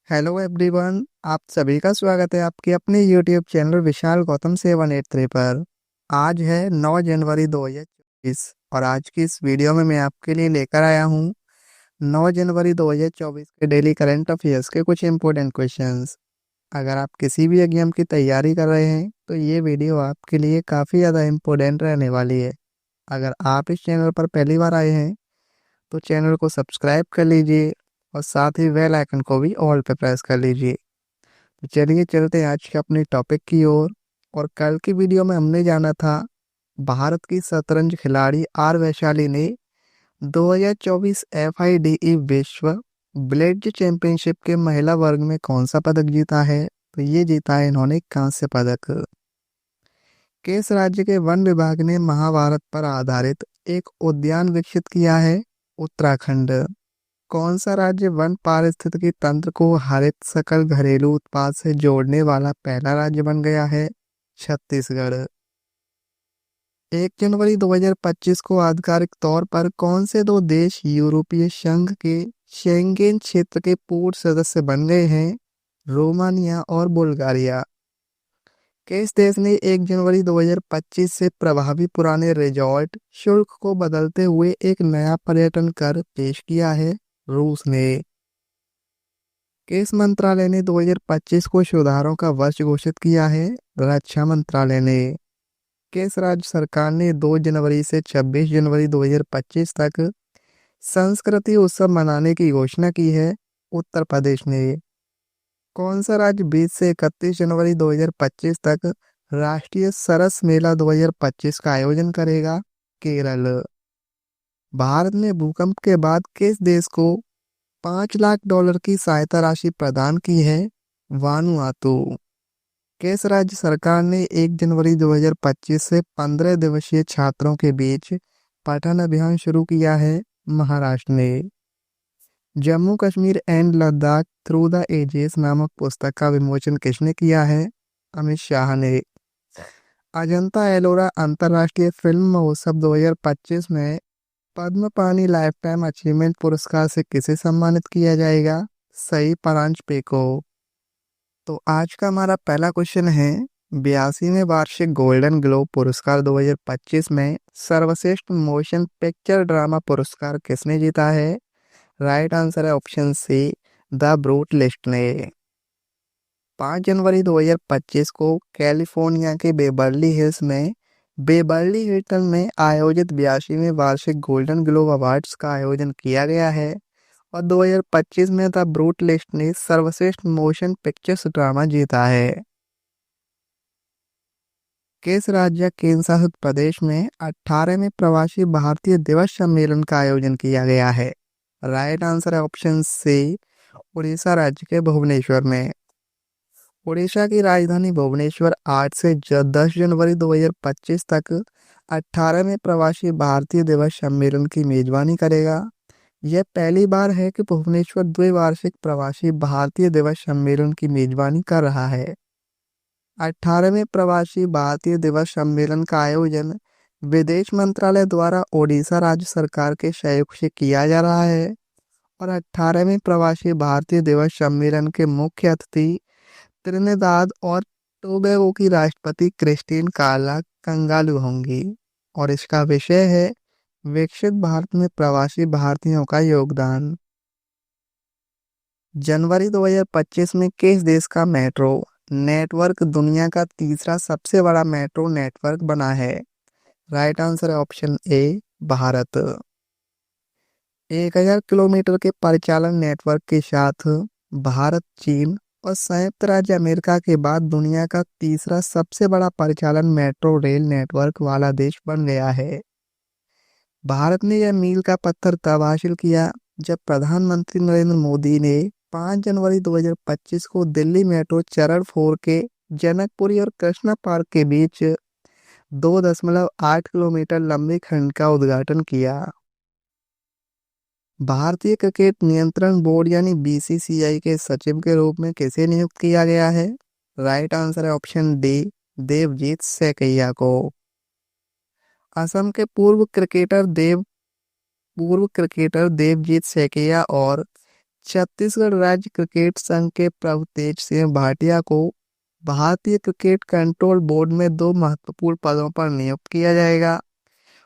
Hello everyone. आप सभी का स्वागत है आपके अपने यूट्यूब चैनल विशाल गौतम 783 पर। आज है 9 जनवरी 2024 और आज की इस वीडियो में मैं आपके लिए लेकर आया हूँ 9 जनवरी 2024 के डेली करंट अफेयर्स के कुछ इंपॉर्टेंट क्वेश्चंस। अगर आप किसी भी एग्जाम की तैयारी कर रहे हैं तो ये वीडियो आपके लिए काफ़ी ज़्यादा इम्पोर्टेंट रहने वाली है। अगर आप इस चैनल पर पहली बार आए हैं तो चैनल को सब्सक्राइब कर लीजिए और साथ ही बेल आइकन को भी ऑल पे प्रेस कर लीजिए। तो चलिए चलते हैं आज के अपने टॉपिक की ओर। और कल की वीडियो में हमने जाना था भारत की शतरंज खिलाड़ी आर वैशाली ने 2024 FIDE विश्व ब्लिट्ज चैंपियनशिप के महिला वर्ग में कौन सा पदक जीता है। तो ये जीता है इन्होंने कांस्य पदक। किस राज्य के वन विभाग ने महाभारत पर आधारित एक उद्यान विकसित किया है। उत्तराखंड। कौन सा राज्य वन पारिस्थितिकी तंत्र को हरित सकल घरेलू उत्पाद से जोड़ने वाला पहला राज्य बन गया है। छत्तीसगढ़। 1 जनवरी 2025 को आधिकारिक तौर पर कौन से दो देश यूरोपीय संघ के शेंगेन क्षेत्र के पूर्ण सदस्य बन गए हैं। रोमानिया और बुल्गारिया। किस देश ने 1 जनवरी 2025 से प्रभावी पुराने रिजॉर्ट शुल्क को बदलते हुए एक नया पर्यटन कर पेश किया है। रूस ने। किस मंत्रालय ने 2025 को सुधारों का वर्ष घोषित किया है। रक्षा मंत्रालय ने। किस राज्य सरकार ने 2 जनवरी से 26 जनवरी 2025 तक संस्कृति उत्सव मनाने की घोषणा की है। उत्तर प्रदेश ने। कौन सा राज्य 20 से 31 जनवरी 2025 तक राष्ट्रीय सरस मेला 2025 का आयोजन करेगा। केरल। भारत ने भूकंप के बाद किस देश को $5 लाख की सहायता राशि प्रदान की है। वानुआतू। किस राज्य सरकार ने 1 जनवरी 2025 से 15 दिवसीय छात्रों के बीच पठन अभियान शुरू किया है। महाराष्ट्र ने। Jammu Kashmir and Ladakh through the ages नामक पुस्तक का विमोचन किसने किया है। अमित शाह ने। अजंता एलोरा अंतर्राष्ट्रीय फिल्म महोत्सव 2025 में पद्म पानी लाइफ टाइम अचीवमेंट पुरस्कार से किसे सम्मानित किया जाएगा। सई परांजपे को। तो आज का हमारा पहला क्वेश्चन है 82वें वार्षिक गोल्डन ग्लोब पुरस्कार 2025 में सर्वश्रेष्ठ मोशन पिक्चर ड्रामा पुरस्कार किसने जीता है। राइट आंसर है option see the brute list ने। 5 जनवरी 2025 को कैलिफोर्निया के बेवर्ली हिल्स में बेवर्ली हिल्टन में आयोजित 82वें वार्षिक गोल्डन ग्लोब अवार्ड्स का आयोजन किया गया है और 2025 में द ब्रूट लिस्ट ने सर्वश्रेष्ठ मोशन पिक्चर्स ड्रामा जीता है। किस राज्य केंद्र शासित प्रदेश में 18वें प्रवासी भारतीय दिवस सम्मेलन का आयोजन किया गया है। राइट आंसर है ऑप्शन सी उड़ीसा राज्य के भुवनेश्वर में। उड़ीसा की राजधानी भुवनेश्वर आज से 10 जनवरी 2025 तक 18वें प्रवासी भारतीय दिवस सम्मेलन की मेजबानी करेगा। यह पहली बार है कि भुवनेश्वर द्विवार्षिक प्रवासी भारतीय दिवस सम्मेलन की मेजबानी कर रहा है। 18वें प्रवासी भारतीय दिवस सम्मेलन का आयोजन विदेश मंत्रालय द्वारा ओडिशा राज्य सरकार के सहयोग से किया जा रहा है और 18वें प्रवासी भारतीय दिवस सम्मेलन के मुख्य अतिथि त्रिनिदाद और टोबैगो की राष्ट्रपति क्रिस्टीन कार्ला कंगालू होंगी और इसका विषय है विकसित भारत में प्रवासी भारतीयों का योगदान। जनवरी 2025 में किस देश का मेट्रो नेटवर्क दुनिया का तीसरा सबसे बड़ा मेट्रो नेटवर्क बना है। राइट आंसर है ऑप्शन ए भारत। 1000 किलोमीटर के परिचालन नेटवर्क के साथ भारत चीन और संयुक्त राज्य अमेरिका के बाद दुनिया का तीसरा सबसे बड़ा परिचालन मेट्रो रेल नेटवर्क वाला देश बन गया है। भारत ने यह मील का पत्थर तब हासिल किया जब प्रधानमंत्री नरेंद्र मोदी ने 5 जनवरी 2025 को दिल्ली मेट्रो चरण 4 के जनकपुरी और कृष्णा पार्क के बीच 2.8 किलोमीटर लंबे खंड का उद्घाटन किया। भारतीय क्रिकेट नियंत्रण बोर्ड यानी BCCI के सचिव के रूप में किसे नियुक्त किया गया है। राइट आंसर है ऑप्शन डी देवजीत सैकिया को। असम के पूर्व क्रिकेटर देवजीत सैकिया और छत्तीसगढ़ राज्य क्रिकेट संघ के प्रभु तेज सिंह भाटिया को भारतीय क्रिकेट कंट्रोल बोर्ड में दो महत्वपूर्ण पदों पर नियुक्त किया जाएगा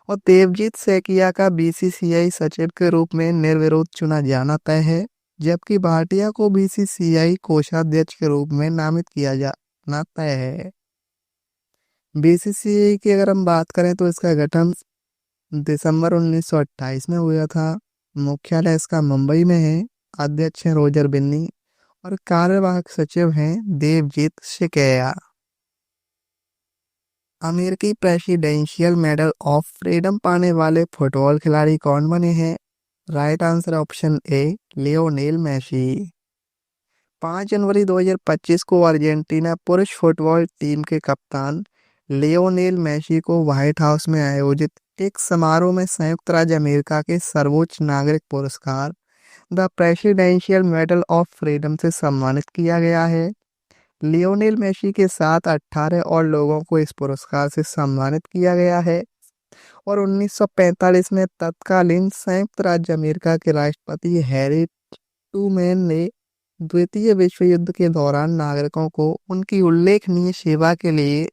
और देवजीत सैकिया का बीसीसीआई सचिव के रूप में निर्विरोध चुना जाना तय है, जबकि भाटिया को बीसीसीआई कोषाध्यक्ष के रूप में नामित किया जाना तय है। बीसीसीआई की अगर हम बात करें तो इसका गठन दिसंबर 1928 में हुआ था। मुख्यालय इसका मुंबई में है। अध्यक्ष हैं रोजर बिन्नी और कार्यवाहक सचिव हैं देवजीत सैकिया। अमेरिकी प्रेसिडेंशियल मेडल ऑफ फ्रीडम पाने वाले फुटबॉल खिलाड़ी कौन बने हैं? Right answer option A Lionel Messi. 5 जनवरी 2025 को अर्जेंटीना पुरुष फुटबॉल टीम के कप्तान लियोनेल मेसी को व्हाइट हाउस में आयोजित एक समारोह में संयुक्त राज्य अमेरिका के सर्वोच्च नागरिक पुरस्कार the presidential medal of freedom से सम्मानित किया गया है। लियोनेल मेसी के साथ 18 और लोगों को इस पुरस्कार से सम्मानित किया गया है और 1945 में तत्कालीन संयुक्त राज्य अमेरिका के राष्ट्रपति हैरी ट्रूमैन ने द्वितीय विश्व युद्ध के दौरान नागरिकों को उनकी उल्लेखनीय सेवा के लिए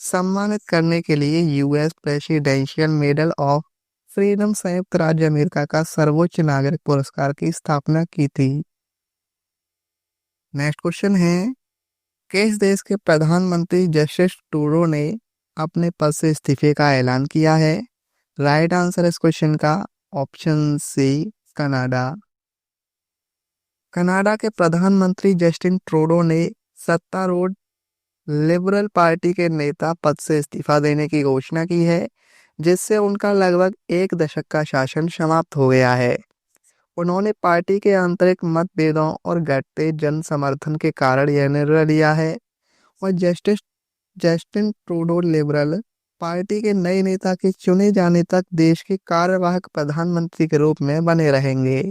सम्मानित करने के लिए US presidential medal of freedom संयुक्त राज्य अमेरिका का सर्वोच्च नागरिक पुरस्कार की स्थापना की थी। नेक्स्ट क्वेश्चन है, किस देश के प्रधानमंत्री जस्टिन ट्रूडो ने अपने पद से इस्तीफे का ऐलान किया है? राइट आंसर इस क्वेश्चन का ऑप्शन सी कनाडा। कनाडा के प्रधानमंत्री जस्टिन ट्रूडो ने सत्तारूढ़ लिबरल पार्टी के नेता पद से इस्तीफा देने की घोषणा की है, जिससे उनका लगभग एक दशक का शासन समाप्त हो गया है। उन्होंने पार्टी के आंतरिक मतभेदों और घटते जन समर्थन के कारण यह निर्णय लिया है और जस्टिन ट्रूडो लिबरल पार्टी के नए नेता के चुने जाने तक देश के कार्यवाहक प्रधानमंत्री के रूप में बने रहेंगे।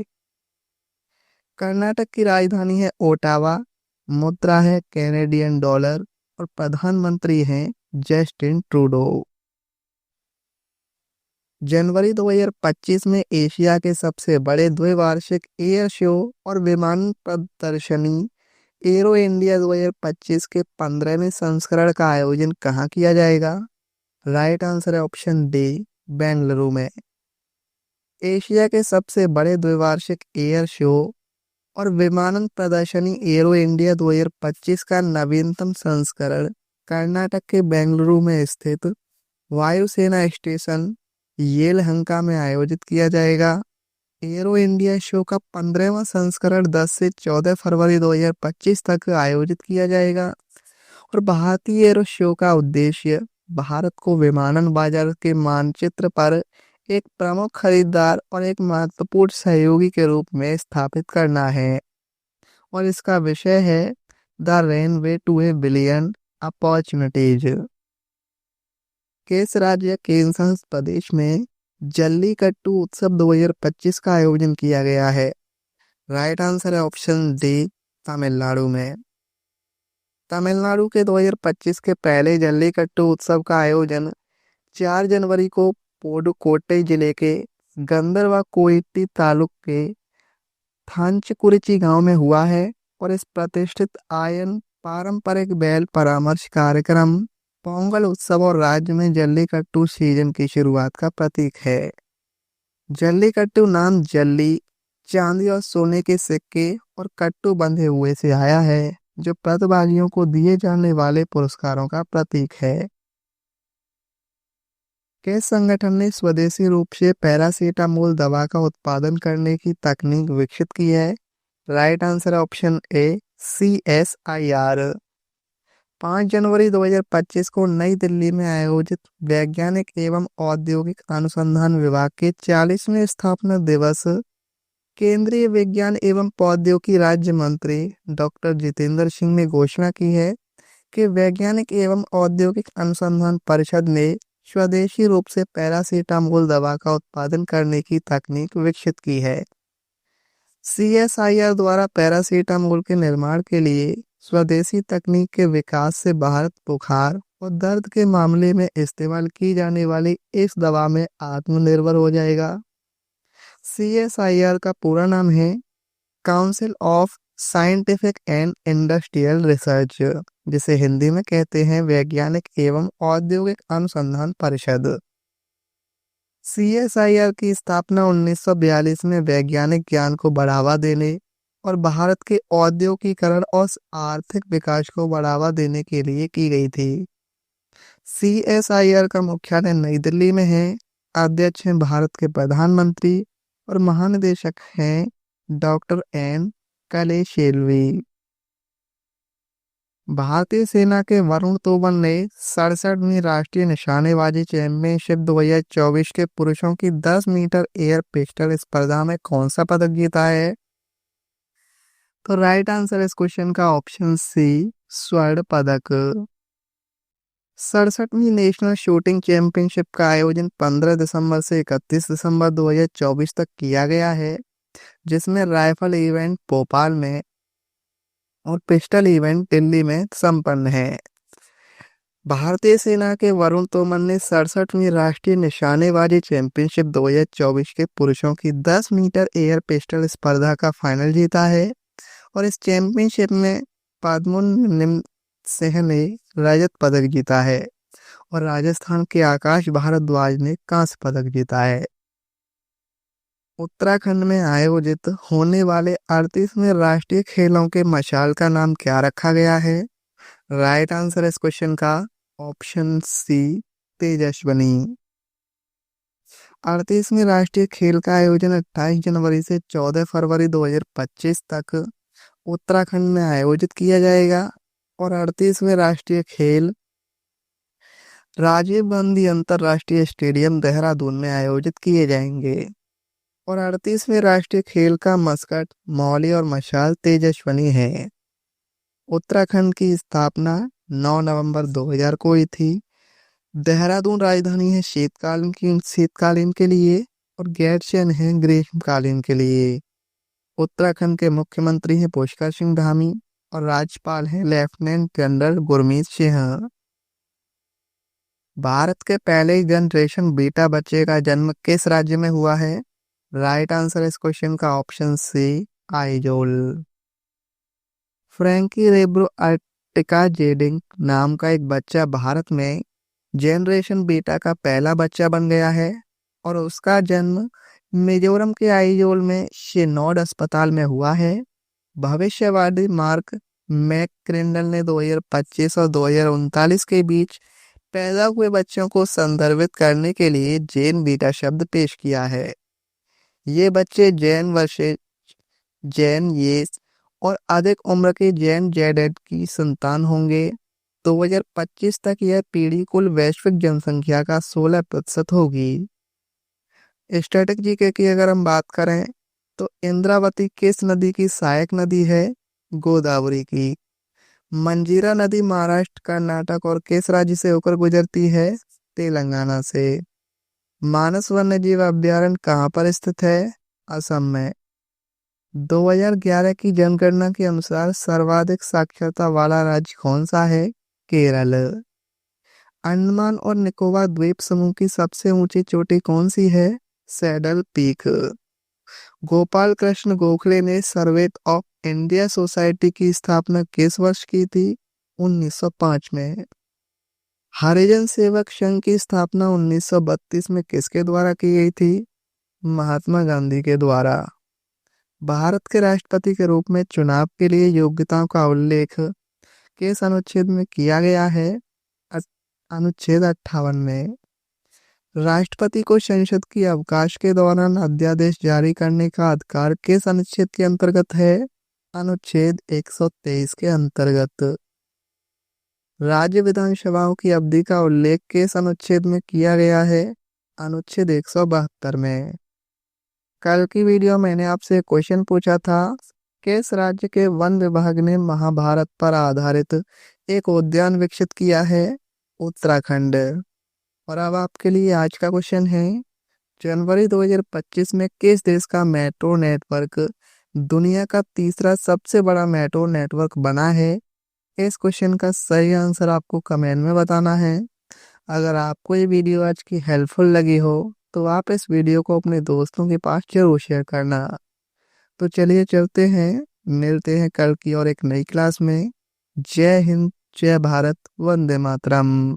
कर्नाटक की राजधानी है ओटावा, मुद्रा है कैनेडियन डॉलर और प्रधानमंत्री हैं जस्टिन ट्रूडो। जनवरी 2025 में एशिया के सबसे बड़े द्विवार्षिक एयर शो और विमान प्रदर्शनी एरो इंडिया 2025 के 15वें संस्करण का आयोजन कहाँ किया जाएगा? राइट आंसर है ऑप्शन डी बेंगलुरु में। एशिया के सबसे बड़े द्विवार्षिक एयर शो और विमानन प्रदर्शनी एरो इंडिया 2025 का नवीनतम संस्करण कर्नाटक के बेंगलुरु में स्थित वायुसेना स्टेशन येलहंका में आयोजित किया जाएगा। एरो इंडिया शो का 15वां संस्करण 10 से 14 फरवरी 2025 तक आयोजित किया जाएगा और भारतीय एरो शो का उद्देश्य भारत को विमानन बाजार के मानचित्र पर एक प्रमुख खरीदार और एक महत्वपूर्ण सहयोगी के रूप में स्थापित करना है और इसका विषय है the runway to a billion opportunities. किस राज्य या केंद्र शासित प्रदेश में जल्लीकट्टू उत्सव 2025 का आयोजन किया गया है? राइट आंसर है ऑप्शन डी तमिलनाडु में। तमिलनाडु के 2025 के पहले जल्लीकट्टू उत्सव का आयोजन 4 जनवरी को पुडुकोट्टई जिले के गंदरवाकोइट्टी तालुक के थांचकुरिची गांव में हुआ है और इस प्रतिष्ठित आयन पारंपरिक बैल परामर्श कार्यक्रम पोंगल उत्सव और राज्य में जल्लीकट्टू सीजन की शुरुआत का प्रतीक है। जल्लीकट्टू नाम जल्ली चांदी और सोने के सिक्के और कट्टू बंधे हुए से आया है, जो प्रतिभागियों को दिए जाने वाले पुरस्कारों का प्रतीक है। किस संगठन ने स्वदेशी रूप से पैरासीटामोल दवा का उत्पादन करने की तकनीक विकसित की है? राइट आंसर ऑप्शन ए CSIR। 5 जनवरी 2025 को नई दिल्ली में आयोजित वैज्ञानिक एवं औद्योगिक अनुसंधान विभाग के 40वें स्थापना दिवस केंद्रीय विज्ञान एवं प्रौद्योगिकी राज्य मंत्री डॉक्टर जितेंद्र सिंह ने घोषणा की है कि वैज्ञानिक एवं औद्योगिक अनुसंधान परिषद ने स्वदेशी रूप से पैरासीटामोल दवा का उत्पादन करने की तकनीक विकसित की है। CSIR द्वारा पैरासीटामोल के निर्माण के लिए स्वदेशी तकनीक के विकास से भारत बुखार और दर्द के मामले में इस्तेमाल की जाने वाली इस दवा में आत्मनिर्भर हो जाएगा। CSIR का पूरा नाम है council of scientific and industrial research, जिसे हिंदी में कहते हैं वैज्ञानिक एवं औद्योगिक अनुसंधान परिषद। सीएसआईआर की स्थापना 1942 में वैज्ञानिक ज्ञान को बढ़ावा देने और भारत के औद्योगिकीकरण और आर्थिक विकास को बढ़ावा देने के लिए की गई थी। सीएसआईआर का मुख्यालय नई दिल्ली में है। अध्यक्ष हैं भारत के प्रधानमंत्री और महानिदेशक हैं डॉक्टर एन कलेशेल्वी। भारतीय सेना के वरुण तोमर ने 67वीं राष्ट्रीय निशानेबाजी चैंपियनशिप 2024 के पुरुषों की 10 मीटर एयर पिस्टल स्पर्धा में कौन सा पदक जीता है? तो राइट आंसर इस क्वेश्चन का ऑप्शन सी, स्वर्ण पदक। 67वीं नेशनल शूटिंग चैंपियनशिप का आयोजन 15 दिसंबर से 31 दिसंबर 2024 तक किया गया है, जिसमें राइफल इवेंट भोपाल में और पिस्टल इवेंट दिल्ली में संपन्न है। भारतीय सेना के वरुण तोमर ने 67वीं राष्ट्रीय निशानेबाजी चैंपियनशिप 2024 के पुरुषों की 10 मीटर एयर पिस्टल स्पर्धा का फाइनल जीता है और इस चैंपियनशिप में पद्मुन सिंह ने रजत पदक जीता है और राजस्थान के आकाश भारद्वाज ने कांस्य पदक जीता है। उत्तराखंड में आयोजित होने वाले 38वें राष्ट्रीय खेलों के मशाल का नाम क्या रखा गया है? राइट आंसर इस क्वेश्चन का ऑप्शन सी, तेजस्विनी। 38वें राष्ट्रीय खेल का आयोजन 28 जनवरी से 14 फरवरी 2025 तक उत्तराखंड में आयोजित किया जाएगा और 38वें राष्ट्रीय खेल राजीव गांधी अंतरराष्ट्रीय स्टेडियम देहरादून में आयोजित किए जाएंगे और 38वें राष्ट्रीय खेल का मस्कट, मौली और मशाल तेजस्विनी है। उत्तराखंड की स्थापना 9 नवंबर 2000 को हुई थी। देहरादून राजधानी है शीतकालीन के लिए और गैरसैंण है ग्रीष्मकालीन के लिए। उत्तराखंड के मुख्यमंत्री हैं पुष्कर सिंह धामी और राज्यपाल हैं लेफ्टिनेंट जनरल गुरमीत सिंह। भारत के पहले जनरेशन बीटा बच्चे का जन्म किस राज्य में हुआ है? राइट आंसर इस क्वेश्चन का ऑप्शन सी, आइजोल। फ्रैंकी रेब्रो अर्टिका जेडिंग नाम का एक बच्चा भारत में जनरेशन बीटा का पहला बच्चा बन गया है और उसका जन्म मिजोरम के आइजोल में शेनॉड अस्पताल में हुआ है। भविष्यवादी मार्क मैकक्रिंडल ने 2025 और 2039 के बीच पैदा हुए बच्चों को संदर्भित करने के लिए जेन बीटा शब्द पेश किया है। ये बच्चे जैन वर्षे जैन येस और अधिक उम्र के जैन जेडेड की संतान होंगे। 2025 तक यह पीढ़ी कुल वैश्विक जनसंख्या का 16% होगी। स्टैटिक जीके की अगर हम बात करें तो इंद्रावती किस नदी की सहायक नदी है? गोदावरी की। मंजीरा नदी महाराष्ट्र, कर्नाटक और किस राज्य से होकर गुजरती है? तेलंगाना से। मानस वन्यजीव अभ्यारण्य कहाँ पर स्थित है? असम में। 2011 की जनगणना के अनुसार सर्वाधिक साक्षरता वाला राज्य कौन सा है? केरल। अंडमान और निकोबार द्वीप समूह की सबसे ऊंची चोटी कौन सी है? Saddle peak. गोपाल कृष्ण गोखले ने सर्वे ऑफ इंडिया सोसाइटी की स्थापना किस वर्ष की थी? 1905 में। हरिजन सेवक संघ की स्थापना 1932 में किसके द्वारा की गई थी? महात्मा गांधी के द्वारा। भारत के राष्ट्रपति के रूप में चुनाव के लिए योग्यताओं का उल्लेख किस अनुच्छेद में किया गया है? अनुच्छेद 58 में। राष्ट्रपति को संसद की अवकाश के दौरान अध्यादेश जारी करने का अधिकार किस अनुच्छेद के अंतर्गत है? अनुच्छेद 123 के अंतर्गत। राज्य विधानसभाओं की अवधि का उल्लेख किस अनुच्छेद में किया गया है? अनुच्छेद 172 में। कल की वीडियो मैंने आपसे क्वेश्चन पूछा था, किस राज्य के वन विभाग ने महाभारत पर आधारित एक उद्यान विकसित किया है? उत्तराखंड। और अब आपके लिए आज का क्वेश्चन है, जनवरी 2025 में किस देश का मेट्रो नेटवर्क दुनिया का तीसरा सबसे बड़ा मेट्रो नेटवर्क बना है? इस क्वेश्चन का सही आंसर आपको कमेंट में बताना है। अगर आपको ये वीडियो आज की हेल्पफुल लगी हो तो आप इस वीडियो को अपने दोस्तों के पास जरूर शेयर करना। तो चलिए चलते हैं, मिलते हैं कल की और एक नई क्लास में। जय हिंद, जय भारत, वंदे मातरम।